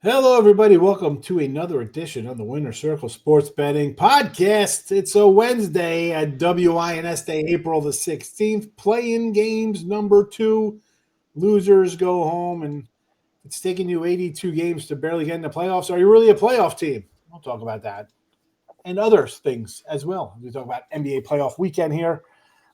Hello, everybody. Welcome to another edition of the Winner Circle Sports Betting Podcast. It's a Wednesday at WINS Day, April the 16th. Play-in games number 2. Losers go home, and it's taking you 82 games to barely get in the playoffs. Are you really a playoff team? We'll talk about that and other things as well. We talk about NBA playoff weekend here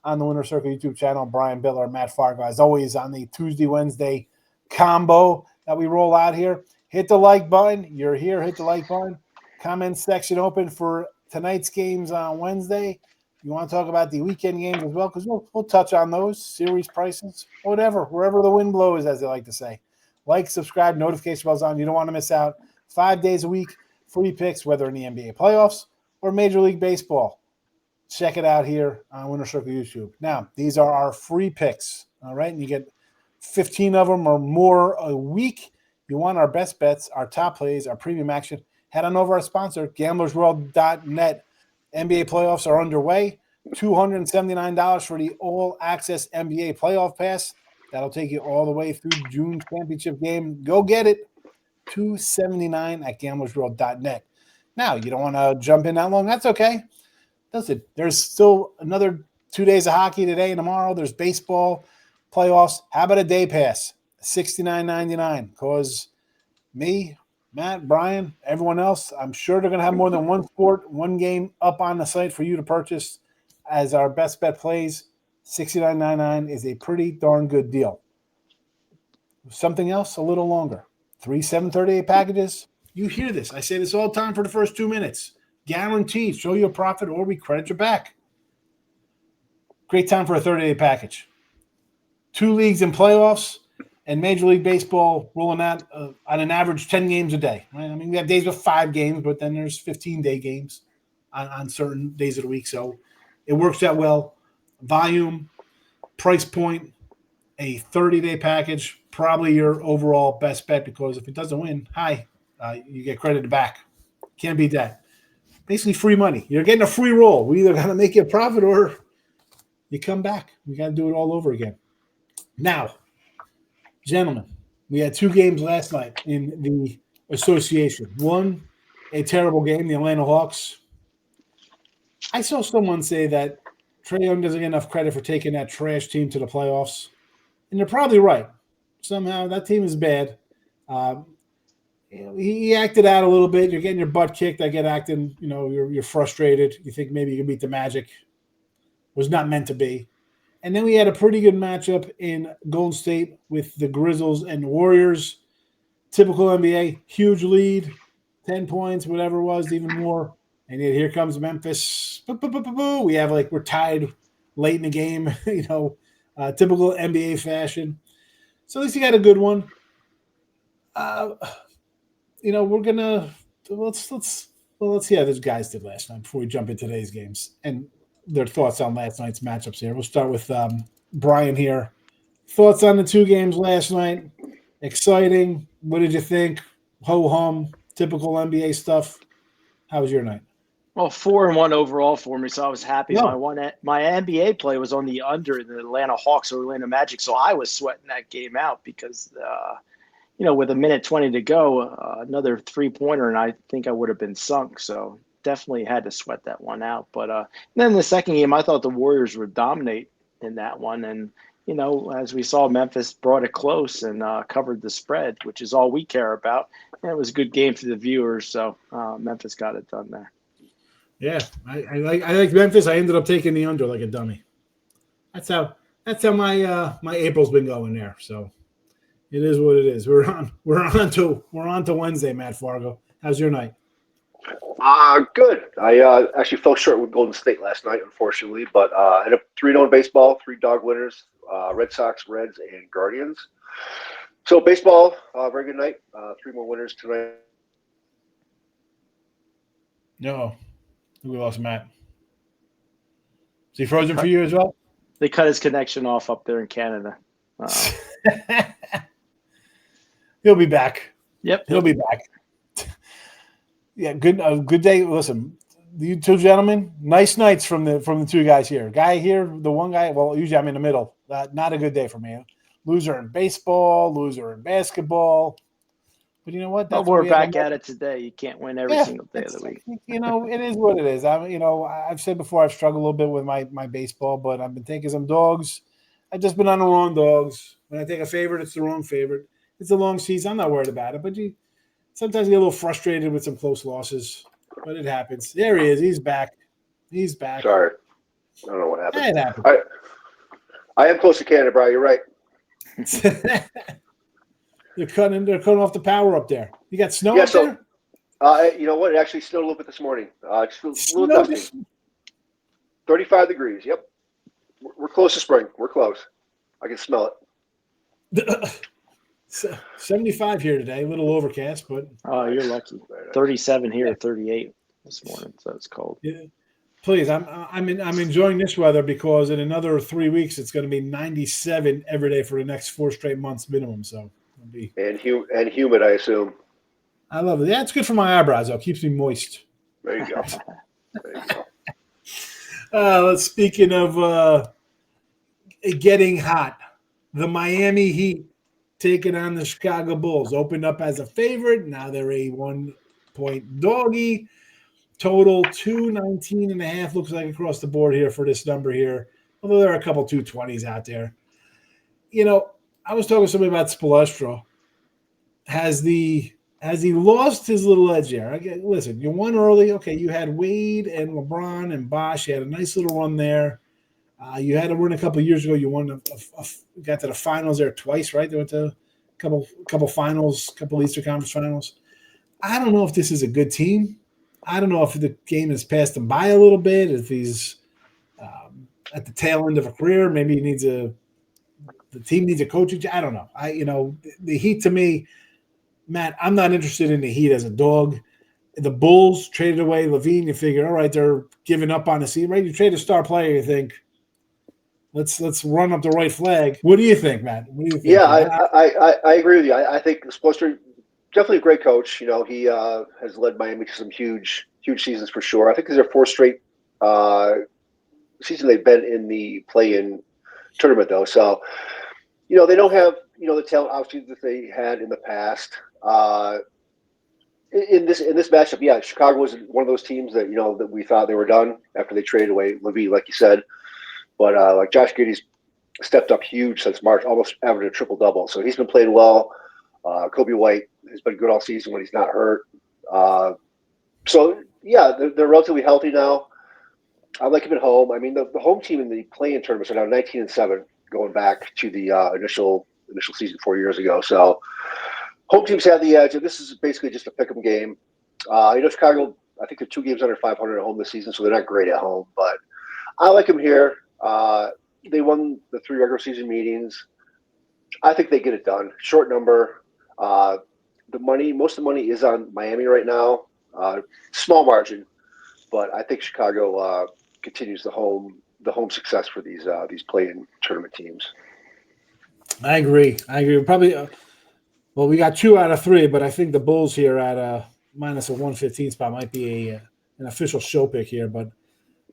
on the Winner Circle YouTube channel. Brian Bitler, Matt Fargo, as always, on the Tuesday, Wednesday combo that we roll out here. Hit the like button. You're here. Hit the like button. Comment section open for tonight's games on Wednesday. You want to talk about the weekend games as well? Because we'll touch on those, series prices, whatever, wherever the wind blows, as they like to say. Like, subscribe, notification bells on. You don't want to miss out. 5 days a week, free picks, whether in the NBA playoffs or Major League Baseball. Check it out here on Winner Circle YouTube. Now, these are our free picks, all right? And you get 15 of them or more a week. You want our best bets, our top plays, our premium action, head on over our sponsor, gamblersworld.net. NBA playoffs are underway. $279 for the all-access NBA playoff pass. That'll take you all the way through June championship game. Go get it. $279 at gamblersworld.net. Now, you don't want to jump in that long. That's okay. There's still another 2 days of hockey today and tomorrow. There's baseball playoffs. How about a day pass? $69.99. Because me, Matt, Brian, everyone else, I'm sure they're going to have more than one sport, one game up on the site for you to purchase as our best bet plays. $69.99 is a pretty darn good deal. Something else, a little longer. 3 738 packages. You hear this. I say this all the time for the first 2 minutes. Guaranteed. Show you a profit or we credit you back. Great time for a 30-day package. 2 leagues in playoffs and Major League Baseball rolling out on an average 10 games a day. Right? I mean, we have days with 5 games, but then there's 15-day games on certain days of the week. So it works out well. Volume, price point, a 30-day package, probably your overall best bet because if it doesn't win, you get credited back. Can't beat that. Basically free money. You're getting a free roll. We either got to make you a profit or you come back. We got to do it all over again. Now, gentlemen, we had 2 games last night in the association. One, a terrible game, the Atlanta Hawks. I saw someone say that Trae Young doesn't get enough credit for taking that trash team to the playoffs. And they're probably right. Somehow that team is bad. He acted out a little bit. You're getting your butt kicked. I get acting, you're frustrated. You think maybe you can beat the Magic. Was not meant to be. And then we had a pretty good matchup in Golden State with the Grizzlies and Warriors. Typical NBA, huge lead, 10 points, whatever it was, even more. And yet here comes Memphis. We have we're tied late in the game, typical NBA fashion. So at least you got a good one. We're gonna let's see how those guys did last night before we jump into today's games and their thoughts on last night's matchups here. We'll start with Brian here. Thoughts on the 2 games last night? Exciting. What did you think? Ho-hum, typical NBA stuff. How was your night? Well, 4-1 overall for me, so I was happy. Yeah. My NBA play was on the under in the Atlanta Hawks or Orlando Magic, so I was sweating that game out because with 1:20 to go, another 3-pointer, and I think I would have been sunk. So definitely had to sweat that one out. But then the second game, I thought the Warriors would dominate in that one. And, as we saw, Memphis brought it close and covered the spread, which is all we care about. And it was a good game for the viewers. So Memphis got it done there. Yeah, I like Memphis. I ended up taking the under like a dummy. That's how my April's been going there. So it is what it is. We're on to Wednesday, Matt Fargo. How's your night? Good. I actually fell short with Golden State last night, unfortunately, but I ended up 3-0 in baseball, 3 dog winners, Red Sox, Reds, and Guardians. So baseball, very good night. 3 more winners tonight. No, we lost Matt. Is he frozen for you as well? They cut his connection off up there in Canada. He'll be back. Yep, he'll be back. Yeah, good day. Listen, you 2 gentlemen, nice nights from the 2 guys here. Guy here, the one guy. Well, usually I'm in the middle. Not a good day for me. Loser in baseball, loser in basketball. But you know what? Well, That's what we're we have. back at it today. You can't win every single day of the week. It is what it is. I've said before I've struggled a little bit with my baseball, but I've been taking some dogs. I've just been on the wrong dogs. When I take a favorite, it's the wrong favorite. It's a long season. I'm not worried about it, but sometimes you get a little frustrated with some close losses. But it happens. There he is. He's back. Sorry. I don't know what happened. It happens. I am close to Canada, bro. You're right. They're cutting off the power up there. You got snow up there? You know what? It actually snowed a little bit this morning. Just a little dusty. 35 degrees. Yep. We're close to spring. We're close. I can smell it. 75 here today. A little overcast, but you're lucky. 37 here, 38 this morning, so it's cold. Yeah. Please, I'm enjoying this weather because in another 3 weeks it's going to be 97 every day for the next 4 straight months minimum. So it'll be and humid, I assume. I love it. Yeah, it's good for my eyebrows. Though. It keeps me moist. There you go. Speaking of getting hot, the Miami Heat taking on the Chicago Bulls opened up as a favorite. Now they're a 1-point doggy. Total 219.5 looks like across the board here for this number here. Although there are a couple 220s out there. I was talking to somebody about Spoelstra. Has he lost his little edge there? Listen, you won early. Okay, you had Wade and LeBron and Bosh. You had a nice little run there. You had a run a couple of years ago. You won got to the finals there twice, right? They went to a couple finals, couple Eastern Conference finals. I don't know if this is a good team. I don't know if the game has passed him by a little bit, if he's at the tail end of a career. Maybe the team needs a coaching. I don't know. The Heat to me, Matt, I'm not interested in the Heat as a dog. The Bulls traded away LaVine. You figure, all right, they're giving up on the season, right? You trade a star player, you think, let's run up the right flag. What do you think, Matt? What do you think? Yeah, I agree with you. I think Spoelstra, definitely a great coach. He has led Miami to some huge seasons for sure. I think these are 4 straight seasons they've been in the play-in tournament, though. So, they don't have, the talent obviously that they had in the past. In this matchup, yeah, Chicago was one of those teams that, that we thought they were done after they traded away LaVine, like you said. But like Josh Giddey's stepped up huge since March, almost averaged a triple-double. So he's been playing well. Kobe White has been good all season when he's not hurt. So, yeah, they're relatively healthy now. I like him at home. I mean, the home team in the play-in tournaments are now 19-7, going back to the initial season 4 years ago. So home teams have the edge, and this is basically just a pick-em game. Chicago, I think they're 2 games under 500 at home this season, so they're not great at home. But I like them here. They won the 3 regular season meetings. I think they get it done. Short number. Most of the money is on Miami right now. Small margin, but I think Chicago continues the home success for these play-in tournament teams. I agree. Probably. Well, we got 2 out of 3, but I think the Bulls here at a minus a 115 spot might be an official show pick here. But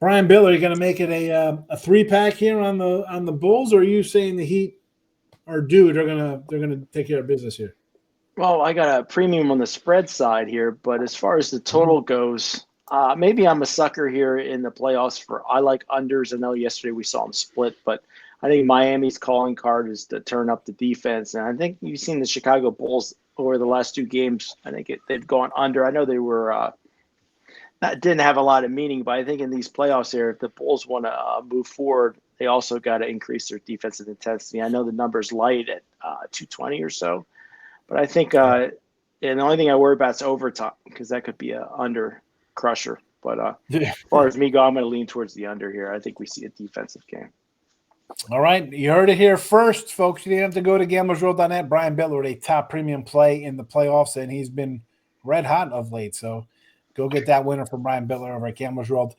Brian Bitler, are you going to make it a 3-pack here on the Bulls, or are you saying the Heat are due? They're gonna take care of business here. Well, I got a premium on the spread side here, but as far as the total goes, maybe I'm a sucker here in the playoffs I like unders. I know yesterday we saw them split, but I think Miami's calling card is to turn up the defense. And I think you've seen the Chicago Bulls over the last 2 games. I think they've gone under. I know they were that didn't have a lot of meaning, but I think in these playoffs here, if the Bulls want to move forward, they also got to increase their defensive intensity. I know the number's light at 220 or so. But I think and the only thing I worry about is overtime, because that could be a under crusher. But as far as me go, I'm going to lean towards the under here. I think we see a defensive game. All right. You heard it here first, folks. You didn't have to go to gamblersworld.net. Brian Bitler with a top premium play in the playoffs, and he's been red hot of late. So go get that winner from Brian Bitler over at Gamblers World.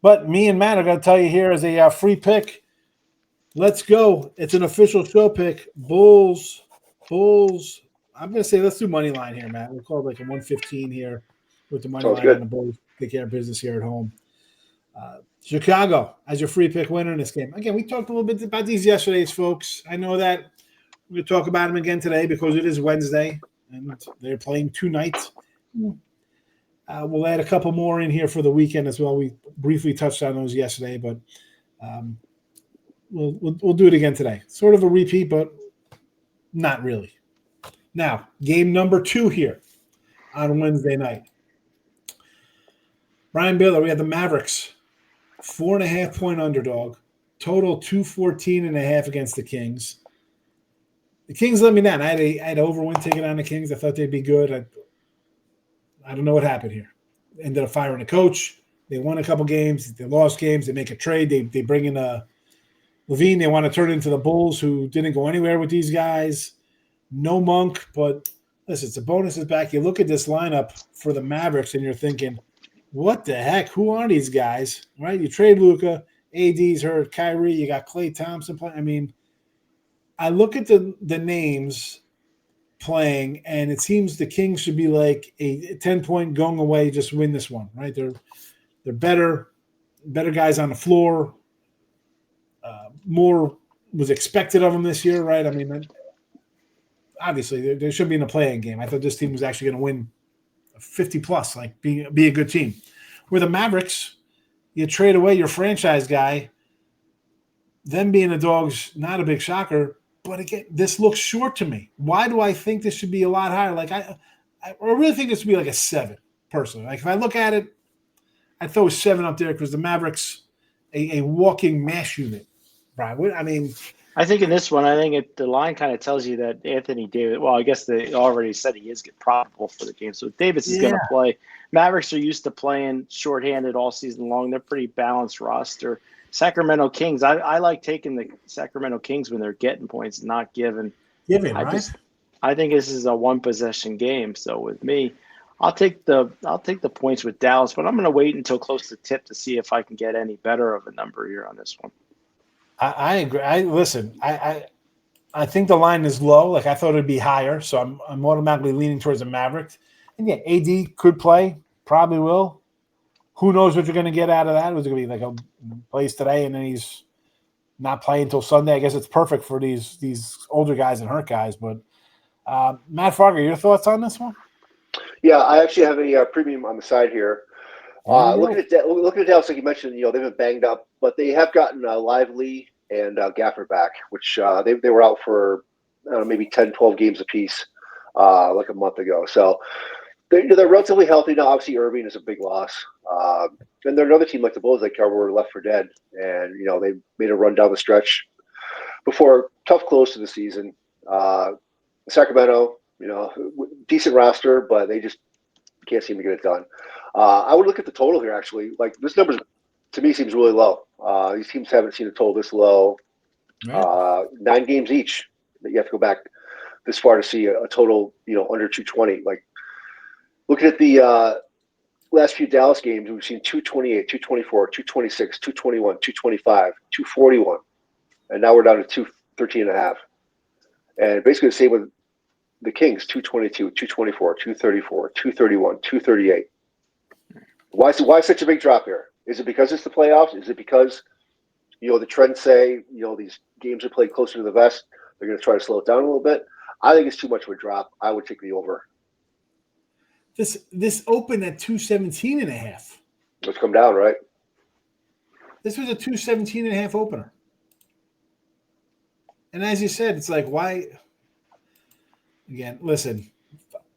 But me and Matt are going to tell you here as a free pick. Let's go. It's an official show pick. Bulls. I'm going to say let's do money line here, Matt. We'll call it like a 115 here with the money Sounds line good. on the Bulls. Take care of business here at home. Chicago as your free pick winner in this game. Again, we talked a little bit about these yesterday, folks. I know that we're going to talk about them again today because it is Wednesday. and they're playing tonight. We'll add a couple more in here for the weekend as well. We briefly touched on those yesterday, but we'll do it again today. Sort of a repeat, but not really. Now, game number 2 here on Wednesday night. Brian Bitler, we have the Mavericks, 4.5-point underdog, total 214.5 against the Kings. The Kings let me down. I had an over-win ticket on the Kings. I thought they'd be good. I don't know what happened here. Ended up firing a coach. They won a couple games. They lost games. They make a trade. They bring in LaVine. They want to turn it into the Bulls, who didn't go anywhere with these guys. No Monk, but listen, it's a bonus is back. You look at this lineup for the Mavericks, and you're thinking, what the heck? Who are these guys? Right? You trade Luka. AD's hurt. Kyrie. You got Klay Thompson playing. I mean, I look at the names playing, and it seems the Kings should be like a 10-point going away, just win this one, right? They're better guys on the floor. More was expected of them this year, right? I mean, obviously they should be in a play-in game. I thought this team was actually going to win 50-plus, like be a good team. Where the Mavericks, you trade away your franchise guy, them being the dogs, not a big shocker. But again, this looks short to me. Why do I think this should be a lot higher? Like I really think this should be like a 7, personally. Like if I look at it, I'd throw a 7 up there because the Mavericks, a walking mash unit. Brian, I mean, I think in this one, the line kind of tells you that Anthony Davis. Well, I guess they already said he is probable for the game, so Davis is going to play. Mavericks are used to playing shorthanded all season long. They're pretty balanced roster. Sacramento Kings. I like taking the Sacramento Kings when they're getting points, not giving. Right? I think this is a 1-possession game. So with me, I'll take the points with Dallas, but I'm going to wait until close to tip to see if I can get any better of a number here on this one. I agree. I think the line is low. Like I thought it'd be higher, so I'm automatically leaning towards the Mavericks. And yeah, AD could play, probably will. Who knows what you're going to get out of that? Was it going to be like a plays today and then he's not playing until Sunday? I guess it's perfect for these older guys and hurt guys. But Matt Fargo, your thoughts on this one? Yeah, I actually have a premium on the side here. Looking at Dallas, like you mentioned, they've been banged up, but they have gotten Lively and Gafford back, which they were out for maybe 10, 12 games apiece like a month ago. So they're relatively healthy now. Obviously, Irving is a big loss. And they're another team like the Bulls that were left for dead. And, they made a run down the stretch before a tough close to the season. Sacramento, decent roster, but they just can't seem to get it done. I would look at the total here, actually. Like, this number, to me, seems really low. These teams haven't seen a total this low. Right. 9 games each. You have to go back this far to see a total, under 220. Like, looking at the last few Dallas games, we've seen 228, 224, 226, 221, 225, 241. And now we're down to 213.5. And basically the same with the Kings, 222, 224, 234, 231, 238. Why such a big drop here? Is it because it's the playoffs? Is it because, the trends say, these games are played closer to the vest? They're going to try to slow it down a little bit. I think it's too much of a drop. I would take the over. This opened at 217.5. Let's come down, right? This was a 217.5 opener. And as you said, it's like, why? Again, listen,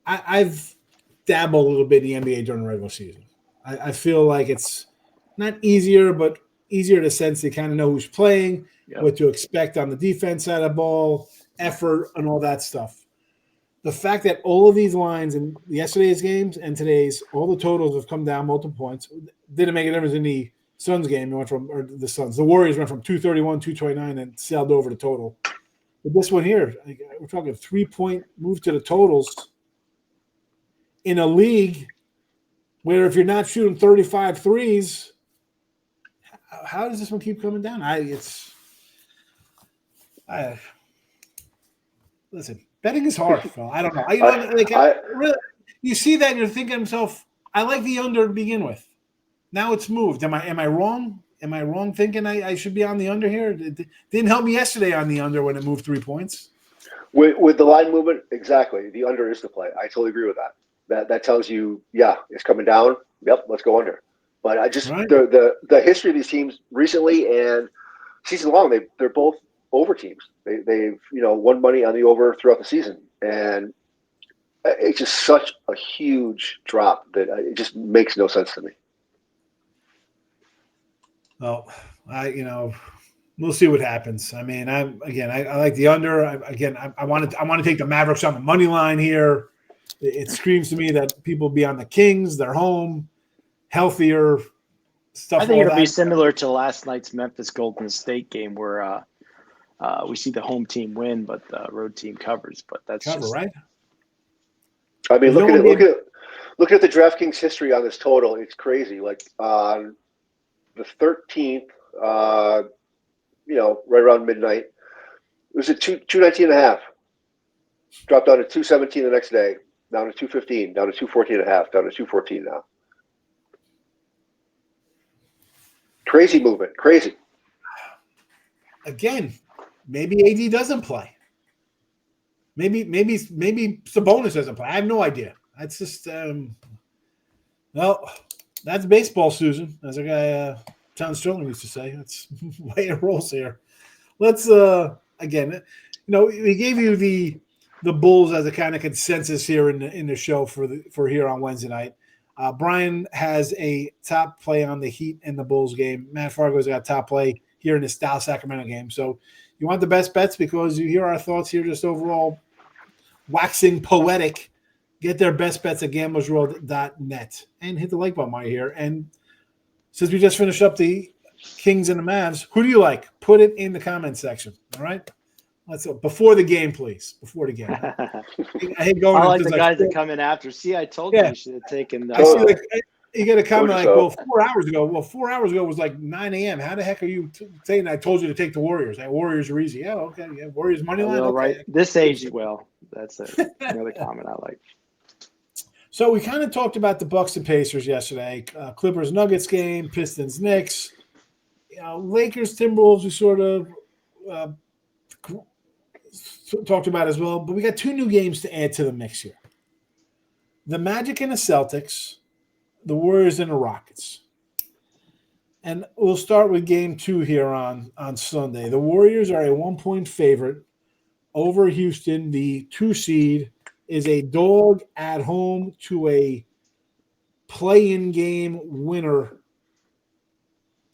I've dabbled a little bit in the NBA during the regular season. I feel like it's not easier, but easier in a sense to kind of know who's playing, what to expect on the defense side of the ball, effort, and all that stuff. The fact that all of these lines in yesterday's games and today's, all the totals have come down multiple points. Didn't make a difference in the Suns game. The Warriors went from 231, 229, and sailed over the total. But this one here, we're talking a 3-point move to the totals in a league where if you're not shooting 35 threes, how does this one keep coming down? Listen, betting is hard, Phil. I don't know. You see that and you're thinking to yourself, I like the under to begin with. Now it's moved. Am I wrong? Am I wrong thinking I should be on the under here? It didn't help me yesterday on the under when it moved 3 points. With the line movement, exactly. The under is the play. I totally agree with that. That tells you, yeah, it's coming down. Yep, let's go under. But I just Right. the history of these teams recently and season long, they're both over teams. They've won money on the over throughout the season, and it's just such a huge drop that it just makes no sense to me. Well, we'll see what happens. I mean, I like the under. I want to take the Mavericks on the money line here. It screams to me that people be on the Kings. They're home, healthier stuff. I think all it'll that. be similar to last night's Memphis Golden State game where we see the home team win, but the road team covers. But that's just right. I mean, look at the DraftKings history on this total. It's crazy. Like on the 13th, right around midnight, it was at 219.5. Dropped down to 217 the next day, down to 215, down to 214.5, down to 214 now. Crazy movement, crazy. Again, maybe AD doesn't play. Maybe Sabonis doesn't play. I have no idea. That's just that's baseball, Susan, as a guy John Sterling used to say. That's the way it rolls here. Let's again, we gave you the Bulls as a kind of consensus here in the show for here on Wednesday night. Brian has a top play on the Heat and the Bulls game. Matt Fargo's got top play here in this Dallas Sacramento game. So you want the best bets because you hear our thoughts here just overall waxing poetic. Get their best bets at gamblersworld.net and hit the like button right here. And since we just finished up the Kings and the Mavs, who do you like? Put it in the comment section. All right. Let's go. Before the game, please. Before the game. I hate going. I like the guys that come in after. See, I told you should have taken. I see, you get a comment like, "Well, 4 hours ago." Well, 4 hours ago was like 9 a.m. How the heck are you saying I told you to take the Warriors? That Warriors are easy. Yeah, okay. Yeah, Warriors money line. Okay. Right. This aged well. That's another comment I like. So we kind of talked about the Bucks and Pacers yesterday. Clippers Nuggets game, Pistons Knicks. Lakers Timberwolves. We sort of talked about as well, but we got two new games to add to the mix here. The Magic and the Celtics, the Warriors and the Rockets. And we'll start with game 2 here on Sunday. The Warriors are a 1-point favorite over Houston. The 2 seed is a dog at home to a play-in game winner.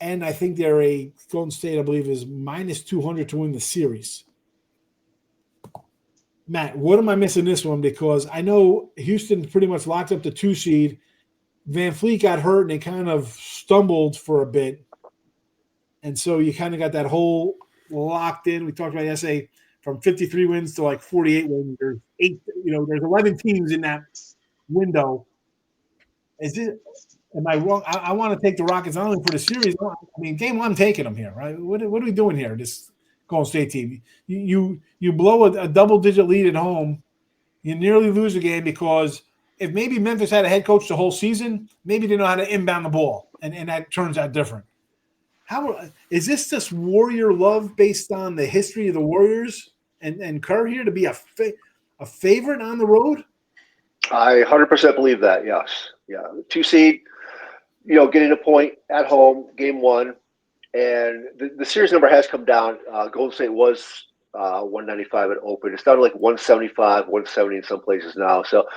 And I think they're a Golden State, I believe, is minus 200 to win the series. Matt, what am I missing this one? Because I know Houston pretty much locked up the 2 seed. Van Fleet got hurt and they kind of stumbled for a bit. And so you kind of got that whole locked in. We talked about yesterday from 53 wins to like 48 wins. There's 8, there's 11 teams in that window. Am I wrong? I want to take the Rockets not only for the series. I mean, game 1, I'm taking them here, right? What are we doing here? This Golden State team. You blow a double-digit lead at home. You nearly lose a game because if maybe Memphis had a head coach the whole season, maybe they know how to inbound the ball, and that turns out different. How is this just Warrior love based on the history of the Warriors and Kerr here to be a favorite on the road? I 100% believe that, yes. Yeah, 2 seed, getting a point at home, game 1. And the series number has come down. Golden State was 195 at open. It's down to like 175, 170 in some places now. So,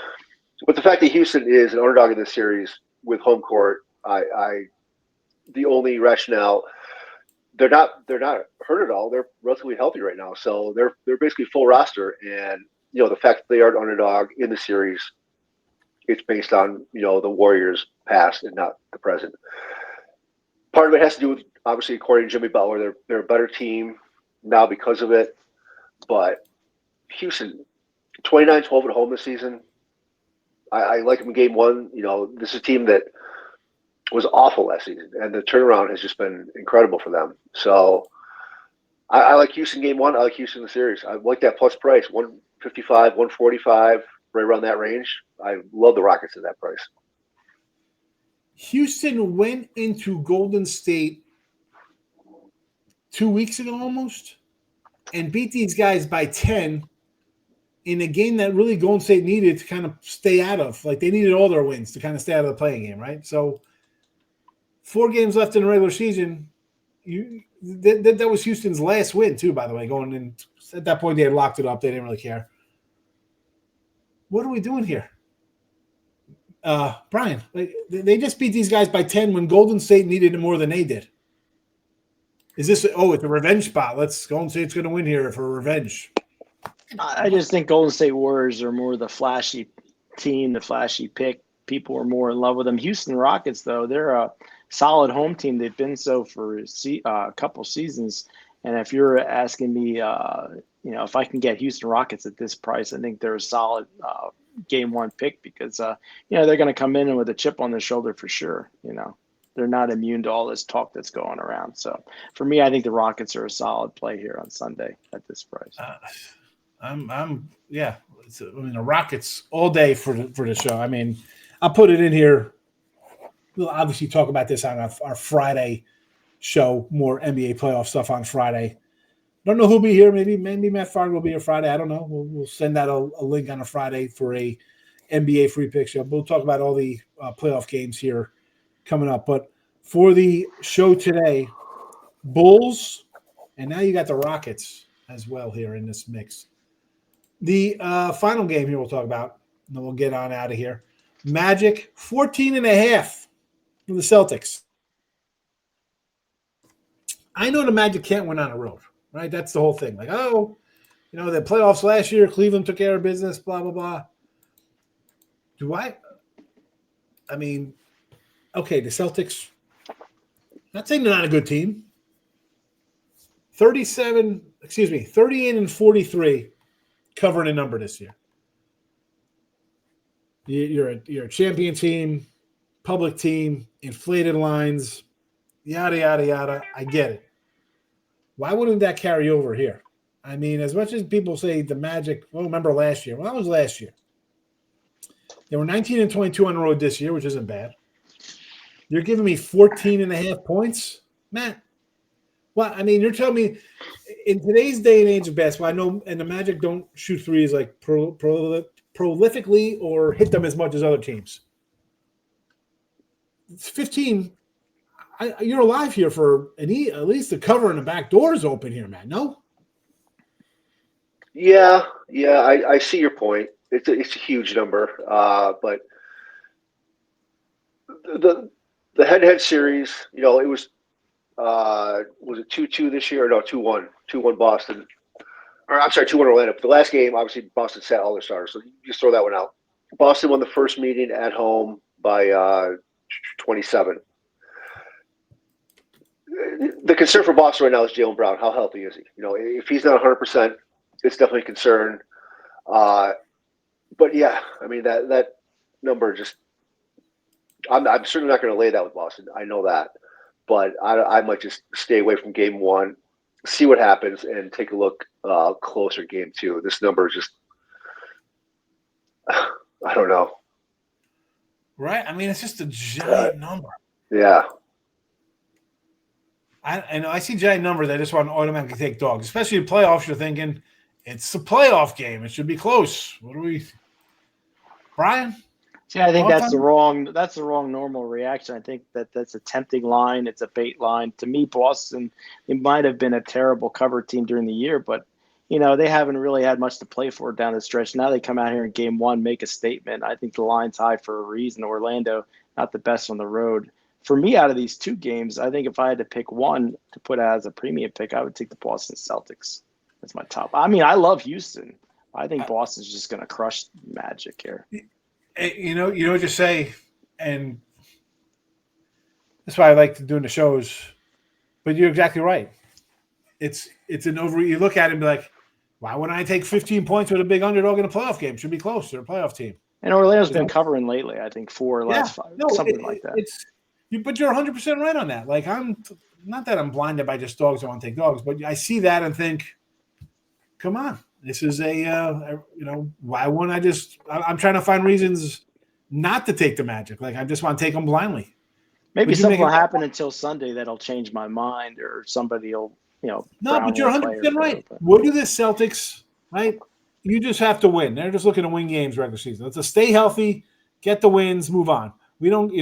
but the fact that Houston is an underdog in this series with home court, the only rationale, they're not hurt at all. They're relatively healthy right now, so they're basically full roster. And the fact that they are an underdog in the series, it's based on the Warriors' past and not the present. Part of it has to do with, obviously, according to Jimmy Butler, they're a better team now because of it. But Houston, 29-12 at home this season. I like them in game 1. This is a team that was awful last season, and the turnaround has just been incredible for them. So I like Houston game 1. I like Houston in the series. I like that plus price, 155, 145, right around that range. I love the Rockets at that price. Houston went into Golden State 2 weeks ago almost and beat these guys by 10 in a game that really Golden State needed to kind of stay out of. Like they needed all their wins to kind of stay out of the playing game, right? So 4 games left in the regular season. That was Houston's last win too, by the way. Going in at that point, they had locked it up. They didn't really care. What are we doing here, Brian? Like, they just beat these guys by 10 when Golden State needed it more than they did. Is this? Oh, it's a revenge spot. Golden State's going to win here for revenge. I just think Golden State Warriors are more the flashy team, the flashy pick. People are more in love with them. Houston Rockets, though, they're a solid home team. They've been so for a couple seasons. And if you're asking me, if I can get Houston Rockets at this price, I think they're a solid game one pick because, they're going to come in with a chip on their shoulder for sure. They're not immune to all this talk that's going around. So for me, I think the Rockets are a solid play here on Sunday at this price. The Rockets all day for the show. I mean, I'll put it in here. We'll obviously talk about this on our Friday show, more NBA playoff stuff on Friday. Don't know who'll be here. Maybe Matt Fargo will be here Friday. I don't know. We'll send out a link on a Friday for a NBA free pick show. We'll talk about all the playoff games here coming up. But for the show today, Bulls, and now you got the Rockets as well here in this mix. The final game here we'll talk about, and then we'll get on out of here. Magic, 14.5 for the Celtics. I know the Magic can't win on the road, right? That's the whole thing. Like, the playoffs last year, Cleveland took care of business, blah, blah, blah. Okay, the Celtics, not saying they're not a good team. 38-43 covering a number this year. You're a champion team, public team, inflated lines, yada, yada, yada. I get it. Why wouldn't that carry over here? I mean, as much as people say the Magic, remember last year. Well, that was last year. They were 19-22 on the road this year, which isn't bad. You're giving me 14.5 points? Matt, well, I mean, you're telling me in today's day and age of basketball, I know, and the Magic don't shoot threes like prolifically or hit them as much as other teams. It's 15. You're alive here for at least the cover and the back door is open here, Matt. No? Yeah, I see your point. It's a huge number, but the head-to-head series, it was it 2-2 this year or no 2-1, 2-1 Boston, or I'm sorry 2-1 Orlando. But the last game, obviously Boston sat all their starters, so you just throw that one out. Boston won the first meeting at home by 27. The concern for Boston right now is Jaylen Brown. How healthy is he? If he's not 100%, it's definitely a concern. But yeah, I mean that number just. I'm certainly not going to lay that with Boston. I know that, but I might just stay away from game one, see what happens, and take a look closer game two. This number is just, I don't know. Right? I mean, it's just a giant number. Yeah. I see giant numbers. I just want to automatically take dogs, especially in playoffs. You're thinking it's a playoff game. It should be close. What do we, Brian? Yeah, I think that's the wrong normal reaction. I think that's a tempting line. It's a bait line. To me, Boston, it might have been a terrible cover team during the year, but they haven't really had much to play for down the stretch. Now they come out here in game one, make a statement. I think the line's high for a reason. Orlando, not the best on the road. For me, out of these two games, I think if I had to pick one to put as a premium pick, I would take the Boston Celtics. That's my top. I mean, I love Houston. I think Boston's just going to crush Magic here. You know what you say, and that's why I like doing the shows. But you're exactly right. It's an over. You look at it and be like, why wouldn't I take 15 points with a big underdog in a playoff game? Should be close. They're a playoff team. And Orlando's been covering lately. I think 4 last 5, something like that. But you're 100% right on that. Like I'm not that I'm blinded by just dogs. I want to take dogs, but I see that and think, come on. This is why wouldn't I just – I'm trying to find reasons not to take the Magic. Like, I just want to take them blindly. Maybe something will happen until Sunday that'll change my mind or somebody will, No, but you're 100% right. What do the Celtics, right? You just have to win. They're just looking to win games regular season. Let's just stay healthy, get the wins, move on. We don't,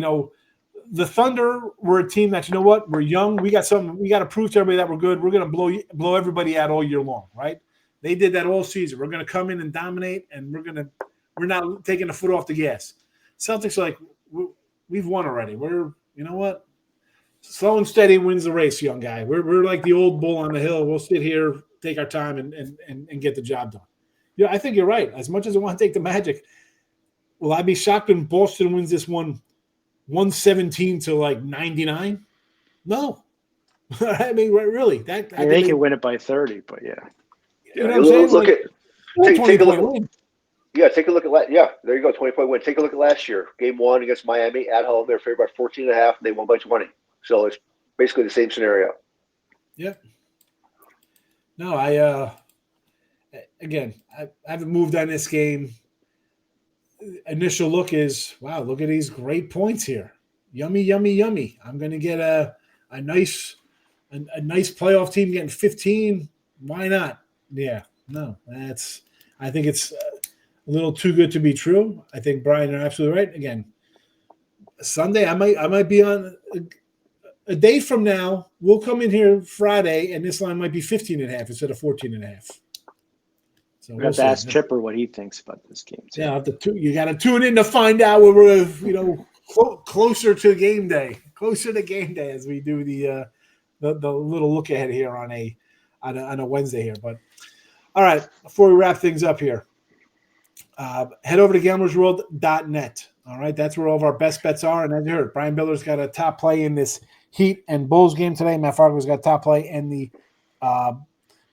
the Thunder were a team that, we're young. We got something. We got to prove to everybody that we're good. We're going to blow everybody out all year long, right? They did that all season. We're going to come in and dominate, and we're not taking the foot off the gas. Celtics are like, we've won already. We're, slow and steady wins the race, young guy. We're like the old bull on the hill. We'll sit here, take our time, and get the job done. Yeah, I think you're right. As much as I want to take the Magic, will I be shocked when Boston wins this one 117 to like 99? No. I mean, really. They can win it by 30, but yeah. You know what I'm saying? Take a look. Yeah, take a look at there you go, 20-point win. Take a look at last year. Game 1 against Miami at home. They're favored by 14.5, and they won by 20. So it's basically the same scenario. Yep. No, I haven't moved on this game. Initial look is, wow, look at these great points here. Yummy, yummy, yummy. I'm going to get a nice playoff team getting 15. Why not? Yeah, no, I think it's a little too good to be true. I think, Brian, you're absolutely right. Again, Sunday, I might be on a day from now. We'll come in here Friday, and this line might be 15.5 instead of 14.5. So we'll have to ask Chipper what he thinks about this game. Too. Yeah, you got to tune in to find out where we're, closer to game day, as we do the little look ahead here on a Wednesday here. But all right, before we wrap things up here, head over to gamblersworld.net. All right, that's where all of our best bets are. And as you heard, Brian Bitler's got a top play in this Heat and Bulls game today. Matt Fargo's got top play in the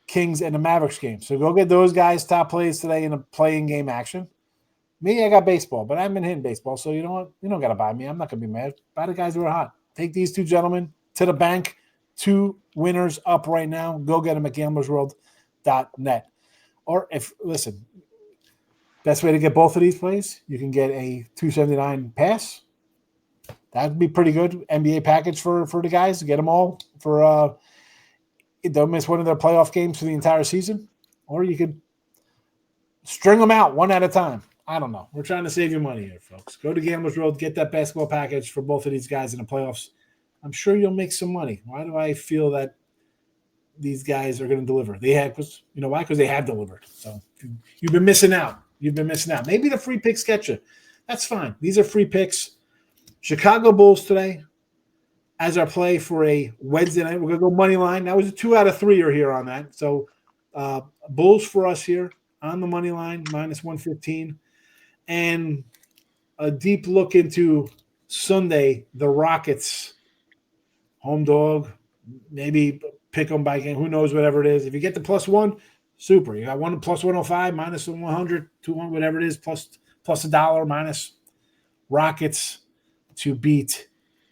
Kings and the Mavericks game. So go get those guys top plays today in a playing game action. Me, I got baseball, but I haven't been hitting baseball. So you know what? You don't got to buy me. I'm not going to be mad. Buy the guys who are hot. Take these two gentlemen to the bank. 2 winners up right now. Go get them at gamblersworld.net. Or best way to get both of these plays, you can get a $279 pass. That would be pretty good NBA package for the guys to get them all for don't miss one of their playoff games for the entire season. Or you could string them out one at a time. I don't know. We're trying to save you money here, folks. Go to Gamblers World, get that basketball package for both of these guys in the playoffs. I'm sure you'll make some money. Why do I feel that these guys are going to deliver? They have, you know why? Because they have delivered. So you've been missing out. Maybe the free picks get you. That's fine. These are free picks. Chicago Bulls today as our play for a Wednesday night. We're going to go money line. That was a 2 out of 3 are here on that. So Bulls for us here on the money line, minus 115. And a deep look into Sunday, the Rockets, home dog, maybe pick them by game. Who knows, whatever it is. If you get the +1, super. You got one plus 105, minus 100, 200, whatever it is, plus $1, minus Rockets to beat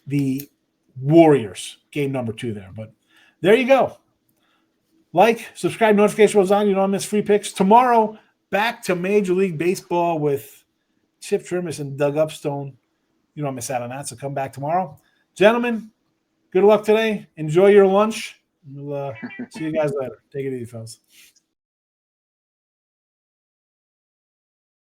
the Warriors. Game number 2 there. But there you go. Like, subscribe, notification rolls on. You don't miss free picks. Tomorrow, back to Major League Baseball with Chip Trimis and Doug Upstone. You don't miss out on that, so come back tomorrow. Gentlemen, good luck today. Enjoy your lunch. We'll see you guys later. Take it easy, fellas.